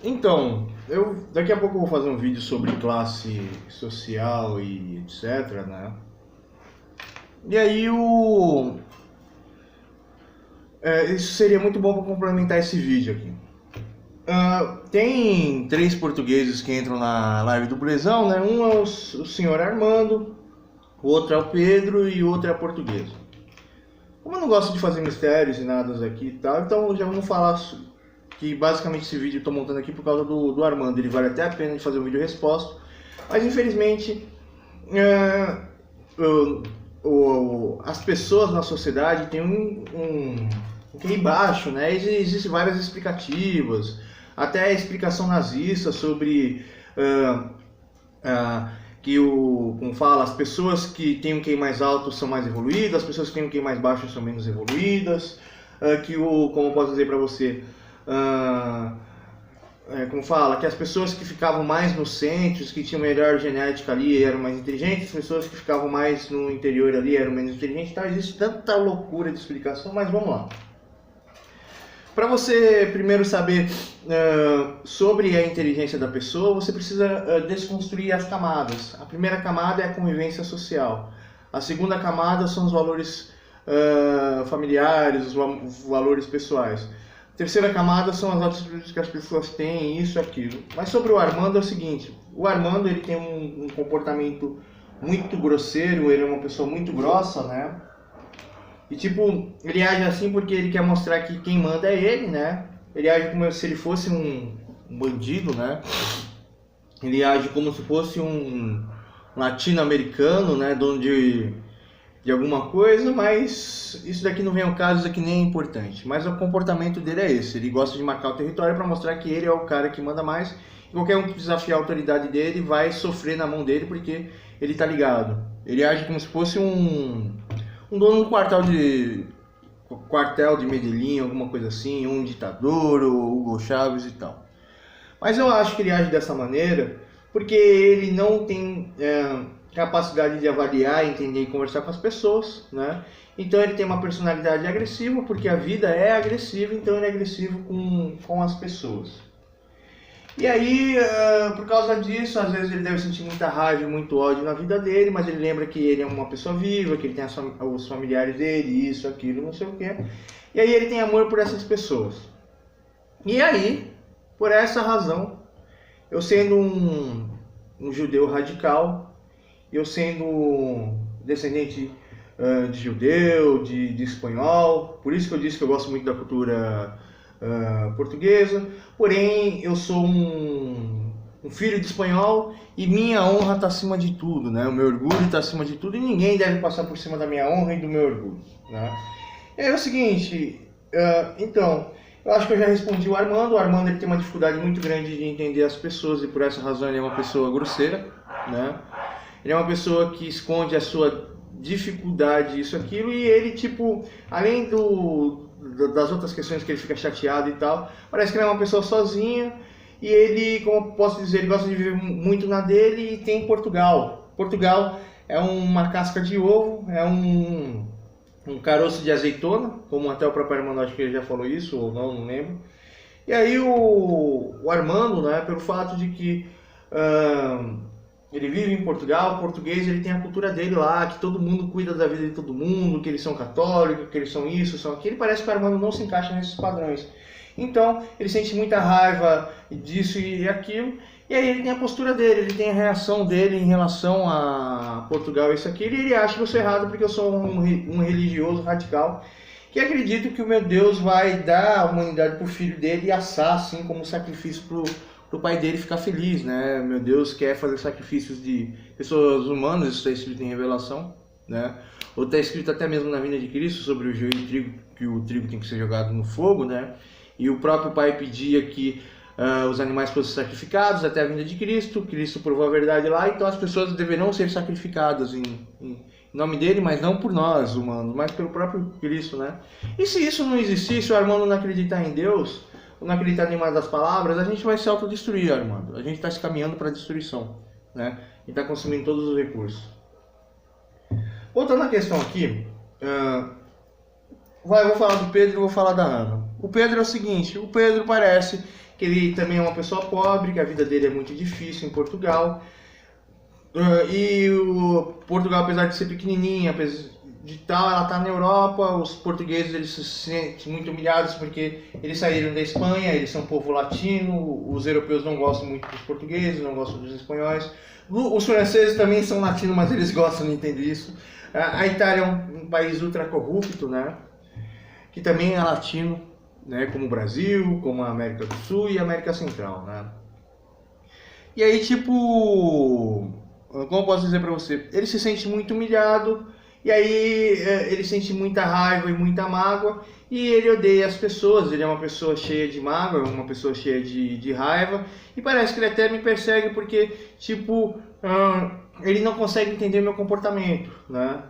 Então, eu daqui a pouco eu vou fazer um vídeo sobre classe social e etc, né? E aí isso seria muito bom para complementar esse vídeo aqui. Tem três portugueses que entram na live do Brezão, né? Um é o senhor Armando, o outro é o Pedro e o outro é a portuguesa. Como eu não gosto de fazer mistérios e nada aqui e tal, então já vamos falar que basicamente esse vídeo eu tô montando aqui por causa do Armando. Ele vale até a pena de fazer um vídeo resposta, mas infelizmente as pessoas na sociedade têm um QI baixo, né? Existem várias explicativas, até a explicação nazista sobre como fala, as pessoas que têm um QI mais alto são mais evoluídas, as pessoas que têm um QI mais baixo são menos evoluídas, como eu posso dizer para você, como fala, que as pessoas que ficavam mais nos centros, que tinham melhor genética ali, eram mais inteligentes, as pessoas que ficavam mais no interior ali eram menos inteligentes. Então existe tanta loucura de explicação, mas vamos lá. Para você primeiro saber sobre a inteligência da pessoa, você precisa desconstruir as camadas. A primeira camada é a convivência social. A segunda camada são os valores familiares, os valores pessoais. A terceira camada são as atitudes que as pessoas têm, isso e aquilo. Mas sobre o Armando é o seguinte, o Armando ele tem um comportamento muito grosseiro, ele é uma pessoa muito grossa, né? E tipo, ele age assim porque ele quer mostrar que quem manda é ele, né? Ele age como se ele fosse um bandido, né? Ele age como se fosse um latino-americano, né? Dono de alguma coisa, mas isso daqui não vem ao caso, isso daqui nem é importante. Mas o comportamento dele é esse, ele gosta de marcar o território para mostrar que ele é o cara que manda mais. E qualquer um que desafiar a autoridade dele vai sofrer na mão dele porque ele tá ligado. Ele age como se fosse um dono de quartel de Medellín, alguma coisa assim, um ditador, o Hugo Chávez e tal. Mas eu acho que ele age dessa maneira porque ele não tem capacidade de avaliar, entender e conversar com as pessoas, né? Então ele tem uma personalidade agressiva porque a vida é agressiva, então ele é agressivo com as pessoas. E aí, por causa disso, às vezes ele deve sentir muita raiva e muito ódio na vida dele, mas ele lembra que ele é uma pessoa viva, que ele tem os familiares dele, isso, aquilo, não sei o que. E aí ele tem amor por essas pessoas. E aí, por essa razão, eu sendo um judeu radical, eu sendo descendente de judeu, de espanhol, por isso que eu disse que eu gosto muito da cultura portuguesa, porém eu sou um filho de espanhol e minha honra está acima de tudo, né? O meu orgulho está acima de tudo e ninguém deve passar por cima da minha honra e do meu orgulho, né? E é o seguinte, então, eu acho que eu já respondi o Armando. O Armando ele tem uma dificuldade muito grande de entender as pessoas e por essa razão ele é uma pessoa grosseira, né? Ele é uma pessoa que esconde a sua dificuldade, isso, aquilo, e ele, tipo, além das outras questões que ele fica chateado e tal, parece que ele é uma pessoa sozinha e ele, como eu posso dizer, ele gosta de viver muito na dele e tem Portugal. Portugal é uma casca de ovo, é um caroço de azeitona, como até o próprio Armando, acho que ele já falou isso, ou não lembro. E aí o Armando, né, pelo fato de que ele vive em Portugal, o português ele tem a cultura dele lá, que todo mundo cuida da vida de todo mundo, que eles são católicos, que eles são isso, são aquilo. Parece que o Armando não se encaixa nesses padrões. Então, ele sente muita raiva disso e aquilo. E aí ele tem a postura dele, ele tem a reação dele em relação a Portugal, isso aqui. E ele acha que eu sou errado porque eu sou um religioso radical que acredito que o meu Deus vai dar a humanidade para o filho dele e assar assim como sacrifício para o pai dele ficar feliz, né? Meu Deus quer fazer sacrifícios de pessoas humanas, isso está escrito em Revelação, né? Ou está escrito até mesmo na vinda de Cristo sobre o joio de trigo, que o trigo tem que ser jogado no fogo, né? E o próprio pai pedia que os animais fossem sacrificados até a vinda de Cristo. Cristo provou a verdade lá, então as pessoas deverão ser sacrificadas em nome dele, mas não por nós humanos, mas pelo próprio Cristo, né? E se isso não existisse, o Armando não acreditar em Deus, não acreditar em nenhuma das palavras, a gente vai se autodestruir, Armando. A gente está se caminhando para a destruição, né? E está consumindo todos os recursos. Voltando à questão aqui, eu vou falar do Pedro e vou falar da Ana. O Pedro é o seguinte, o Pedro parece que ele também é uma pessoa pobre, que a vida dele é muito difícil em Portugal. E o Portugal, apesar de ser pequenininha, apesar de tal, ela está na Europa. Os portugueses, eles se sentem muito humilhados porque eles saíram da Espanha, eles são um povo latino. Os europeus não gostam muito dos portugueses, não gostam dos espanhóis. Os franceses também são latinos, mas eles gostam, não entendo isso. A Itália é um país ultra corrupto, né? Que também é latino, né? Como o Brasil, como a América do Sul e a América Central, né? E aí, tipo, como eu posso dizer pra você? Ele se sente muito humilhado, e aí ele sente muita raiva e muita mágoa, e ele odeia as pessoas. Ele é uma pessoa cheia de mágoa, uma pessoa cheia de raiva, e parece que ele até me persegue porque, tipo, ele não consegue entender meu comportamento, né?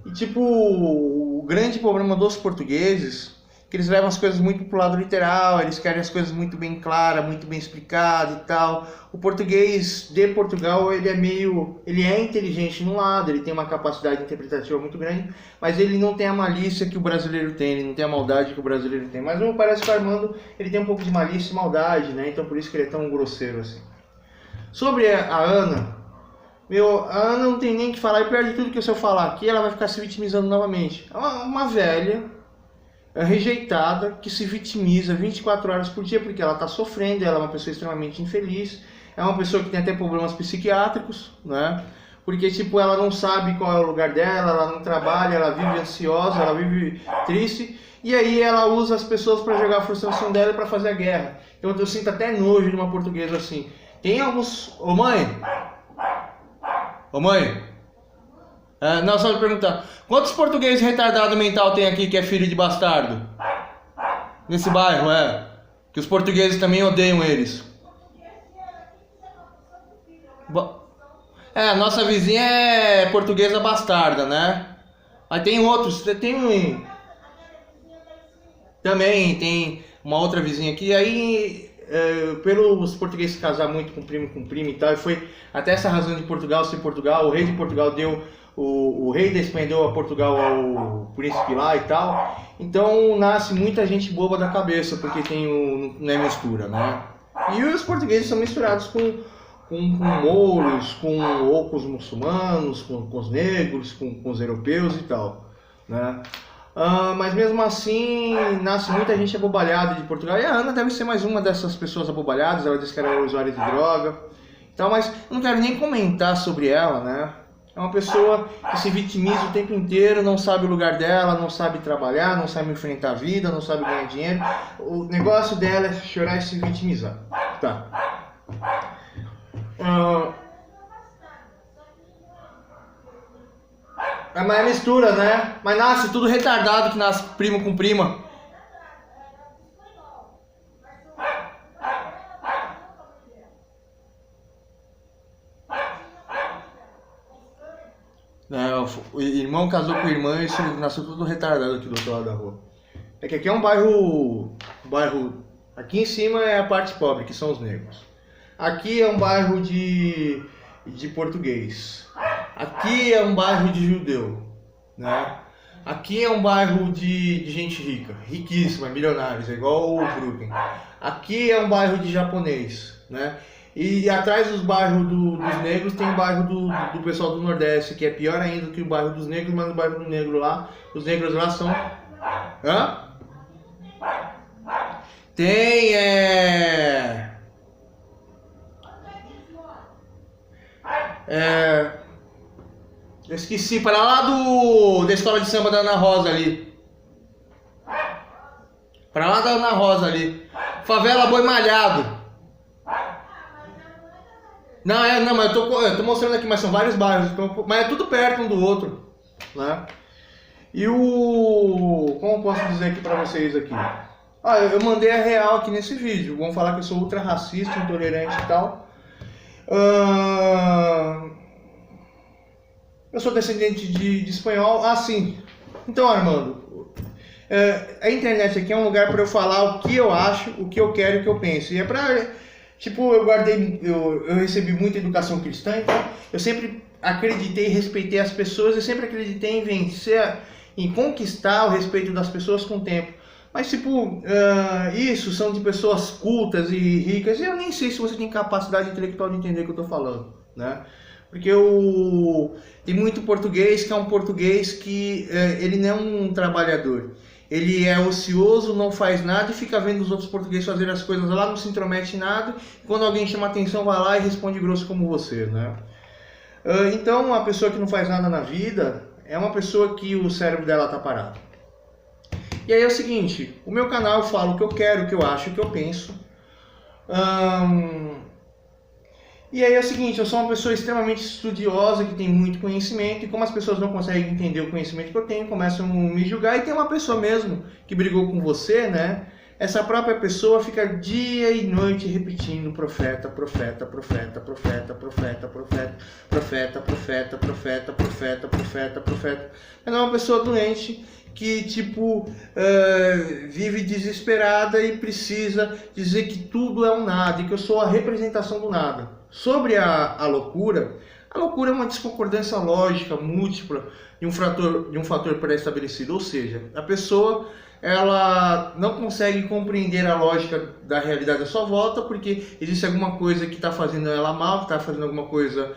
E tipo, o grande problema dos portugueses é que eles levam as coisas muito pro lado literal, eles querem as coisas muito bem claras, muito bem explicadas e tal. O português de Portugal, ele é inteligente num lado, ele tem uma capacidade interpretativa muito grande, mas ele não tem a malícia que o brasileiro tem, ele não tem a maldade que o brasileiro tem. Mas parece que o Armando, ele tem um pouco de malícia e maldade, né? Então por isso que ele é tão grosseiro assim. Sobre a Ana, a Ana não tem nem o que falar, e pior de tudo que se eu falar aqui, ela vai ficar se vitimizando novamente. É uma velha rejeitada que se vitimiza 24 horas por dia porque ela está sofrendo, ela é uma pessoa extremamente infeliz, é uma pessoa que tem até problemas psiquiátricos, né? Porque tipo, ela não sabe qual é o lugar dela, ela não trabalha, ela vive ansiosa, ela vive triste, e aí ela usa as pessoas para jogar a frustração dela e para fazer a guerra. Então eu sinto até nojo de uma portuguesa assim. Tem alguns... Ô mãe! Não, só me perguntar. Quantos portugueses retardados mental tem aqui que é filho de bastardo? Nesse bairro, que os portugueses também odeiam eles. A nossa vizinha é portuguesa bastarda, né? Aí tem outros, também tem uma outra vizinha aqui, aí pelos portugueses casar muito com primo e tal, e foi até essa razão de Portugal ser Portugal. O rei de Portugal deu, o rei da Espanha deu a Portugal ao príncipe lá e tal. Então nasce muita gente boba da cabeça, porque não é mistura, né? E os portugueses são misturados com mouros, ou com os muçulmanos, com os negros, com os europeus e tal, né? Mas mesmo assim, nasce muita gente abobalhada de Portugal. E a Ana deve ser mais uma dessas pessoas abobalhadas. Ela disse que era usuária de droga. Então, mas eu não quero nem comentar sobre ela, né? É uma pessoa que se vitimiza o tempo inteiro, não sabe o lugar dela, não sabe trabalhar, não sabe enfrentar a vida, não sabe ganhar dinheiro. O negócio dela é chorar e se vitimizar. Tá. Mas é mistura, né? Mas nasce tudo retardado, que nasce primo com prima. O irmão casou com a irmã e isso nasceu tudo retardado aqui do outro lado da rua. É que aqui é um bairro... Aqui em cima é a parte pobre, que são os negros. Aqui é um bairro de português. Aqui é um bairro de judeu, né? Aqui é um bairro de gente rica, riquíssima, milionários, é igual o Brooklyn. Aqui é um bairro de japonês, né? E atrás dos bairros dos negros tem o bairro do pessoal do Nordeste, que é pior ainda que o bairro dos negros, mas o bairro do negro lá, os negros lá são... Tem, eu esqueci, para lá da escola de samba da Ana Rosa ali. Para lá da Ana Rosa ali. Favela Boi Malhado. Não, mas eu tô mostrando aqui, mas são vários bairros. Mas é tudo perto um do outro, né? E como eu posso dizer aqui pra vocês aqui? Eu mandei a real aqui nesse vídeo. Vão falar que eu sou ultra racista, intolerante e tal. Eu sou descendente de espanhol. Sim. Então, Armando, a internet aqui é um lugar para eu falar o que eu acho, o que eu quero e o que eu penso. E é pra... Tipo, eu recebi muita educação cristã, então eu sempre acreditei e respeitei as pessoas. Eu sempre acreditei em vencer, em conquistar o respeito das pessoas com o tempo. Mas tipo, isso são de pessoas cultas e ricas. Eu nem sei se você tem capacidade intelectual de entender o que eu estou falando, né? Porque tem muito português que é um português que ele não é um trabalhador. Ele é ocioso, não faz nada e fica vendo os outros portugueses fazerem as coisas lá, não se intromete em nada. Quando alguém chama atenção, vai lá e responde grosso como você, né? Então, uma pessoa que não faz nada na vida é uma pessoa que o cérebro dela está parado. E aí é o seguinte, o meu canal eu falo o que eu quero, o que eu acho, o que eu penso. E aí é o seguinte, eu sou uma pessoa extremamente estudiosa, que tem muito conhecimento, e como as pessoas não conseguem entender o conhecimento que eu tenho, começam a me julgar, e tem uma pessoa mesmo que brigou com você, né? Essa própria pessoa fica dia e noite repetindo profeta, profeta, profeta, profeta, profeta, profeta, profeta, profeta, profeta, profeta, profeta, profeta. Ela é uma pessoa doente que tipo vive desesperada e precisa dizer que tudo é um nada e que eu sou a representação do nada. Sobre a loucura é uma desconcordância lógica múltipla de um fator pré-estabelecido, ou seja, a pessoa ela não consegue compreender a lógica da realidade à sua volta porque existe alguma coisa que está fazendo ela mal, que está fazendo alguma coisa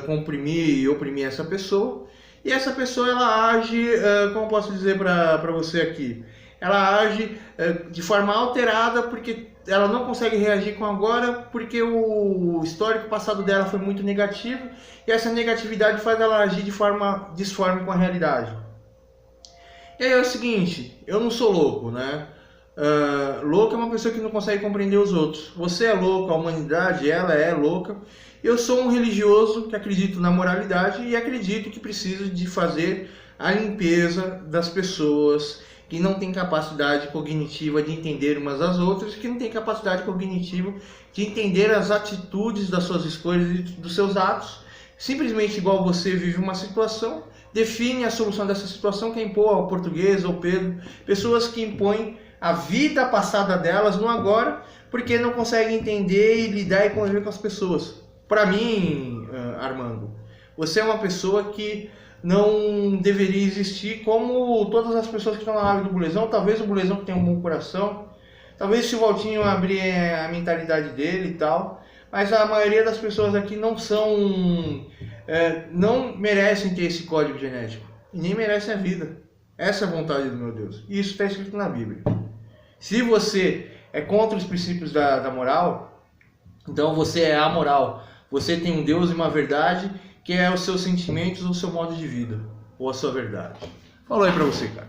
comprimir e oprimir essa pessoa. E essa pessoa ela age, como posso dizer para você aqui, ela age de forma alterada porque ela não consegue reagir com agora porque o histórico passado dela foi muito negativo e essa negatividade faz ela agir de forma disforme com a realidade. E aí é o seguinte, eu não sou louco, né? Louco é uma pessoa que não consegue compreender os outros. Você é louco, a humanidade ela é louca. Eu sou um religioso que acredito na moralidade e acredito que preciso de fazer a limpeza das pessoas que não têm capacidade cognitiva de entender umas às outras, que não têm capacidade cognitiva de entender as atitudes das suas escolhas e dos seus atos. Simplesmente igual você vive uma situação, define a solução dessa situação, quem impor ao português ou Pedro, pessoas que impõem a vida passada delas no agora, porque não conseguem entender e lidar e conviver com as pessoas. Para mim, Armando, você é uma pessoa que não deveria existir como todas as pessoas que estão na live do Bulezão. Talvez o Bulezão tenha um bom coração, talvez se o Valtinho abrir a mentalidade dele e tal, mas a maioria das pessoas aqui não merecem ter esse código genético e nem merecem a vida. Essa é a vontade do meu Deus. E isso está escrito na Bíblia. Se você é contra os princípios da moral, então você é amoral. Você tem um Deus e uma verdade que é os seus sentimentos ou o seu modo de vida, ou a sua verdade. Falou aí pra você, cara.